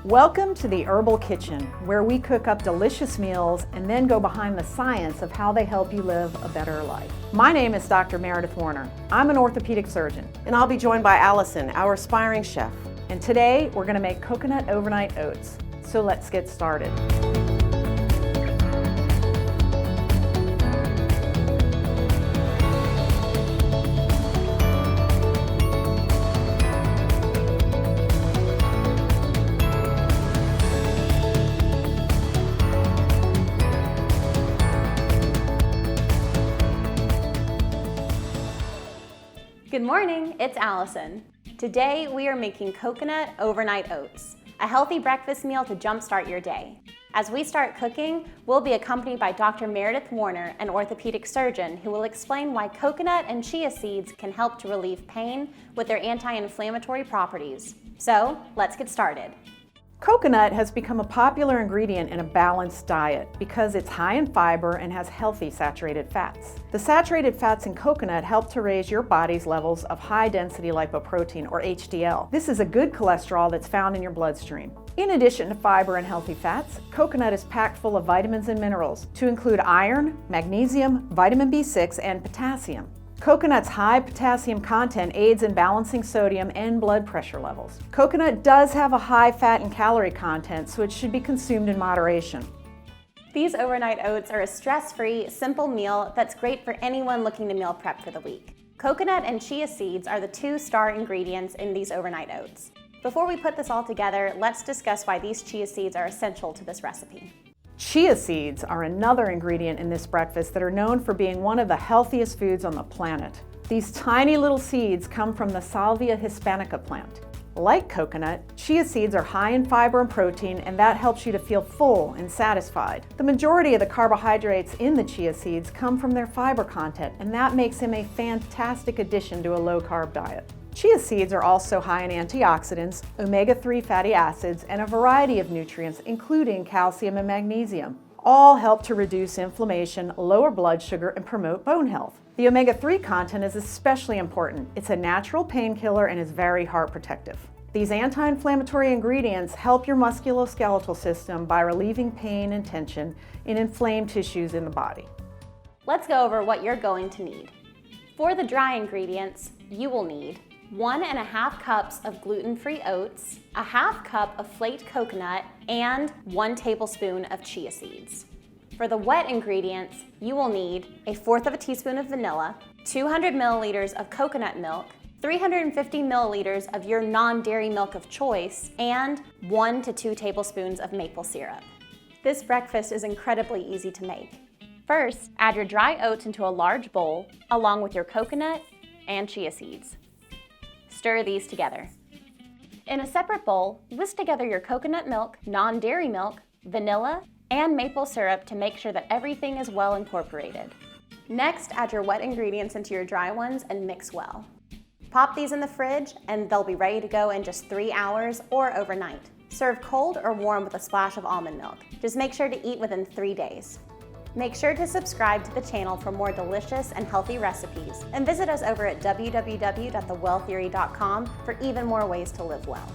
Welcome to the Herbal Kitchen, where we cook up delicious meals and then go behind the science of how they help you live a better life. My name is Dr. Meredith Warner. I'm an orthopedic surgeon. And I'll be joined by Allison, our aspiring chef. And today we're going to make coconut overnight oats. So let's get started. Good morning, it's Allison. Today we are making coconut overnight oats, a healthy breakfast meal to jumpstart your day. As we start cooking, we'll be accompanied by Dr. Meredith Warner, an orthopedic surgeon, who will explain why coconut and chia seeds can help to relieve pain with their anti-inflammatory properties. So, let's get started. Coconut has become a popular ingredient in a balanced diet because it's high in fiber and has healthy saturated fats. The saturated fats in coconut help to raise your body's levels of high-density lipoprotein, or HDL. This is a good cholesterol that's found in your bloodstream. In addition to fiber and healthy fats, coconut is packed full of vitamins and minerals, to include iron, magnesium, vitamin B6, and potassium. Coconut's high potassium content aids in balancing sodium and blood pressure levels. Coconut does have a high fat and calorie content, so it should be consumed in moderation. These overnight oats are a stress-free, simple meal that's great for anyone looking to meal prep for the week. Coconut and chia seeds are the two star ingredients in these overnight oats. Before we put this all together, let's discuss why these chia seeds are essential to this recipe. Chia seeds are another ingredient in this breakfast that are known for being one of the healthiest foods on the planet. These tiny little seeds come from the Salvia hispanica plant. Like coconut, chia seeds are high in fiber and protein, and that helps you to feel full and satisfied. The majority of the carbohydrates in the chia seeds come from their fiber content, and that makes them a fantastic addition to a low-carb diet. Chia seeds are also high in antioxidants, omega-3 fatty acids, and a variety of nutrients, including calcium and magnesium. All help to reduce inflammation, lower blood sugar, and promote bone health. The omega-3 content is especially important. It's a natural painkiller and is very heart protective. These anti-inflammatory ingredients help your musculoskeletal system by relieving pain and tension in inflamed tissues in the body. Let's go over what you're going to need. For the dry ingredients, you will need 1.5 cups of gluten-free oats, a half cup of flaked coconut, and 1 tablespoon of chia seeds. For the wet ingredients, you will need 1/4 teaspoon of vanilla, 200 milliliters of coconut milk, 350 milliliters of your non-dairy milk of choice, and 1 to 2 tablespoons of maple syrup. This breakfast is incredibly easy to make. First, add your dry oats into a large bowl, along with your coconut and chia seeds. Stir these together. In a separate bowl, whisk together your coconut milk, non-dairy milk, vanilla, and maple syrup to make sure that everything is well incorporated. Next, add your wet ingredients into your dry ones and mix well. Pop these in the fridge and they'll be ready to go in just 3 hours or overnight. Serve cold or warm with a splash of almond milk. Just make sure to eat within 3 days. Make sure to subscribe to the channel for more delicious and healthy recipes, and visit us over at www.thewelltheory.com for even more ways to live well.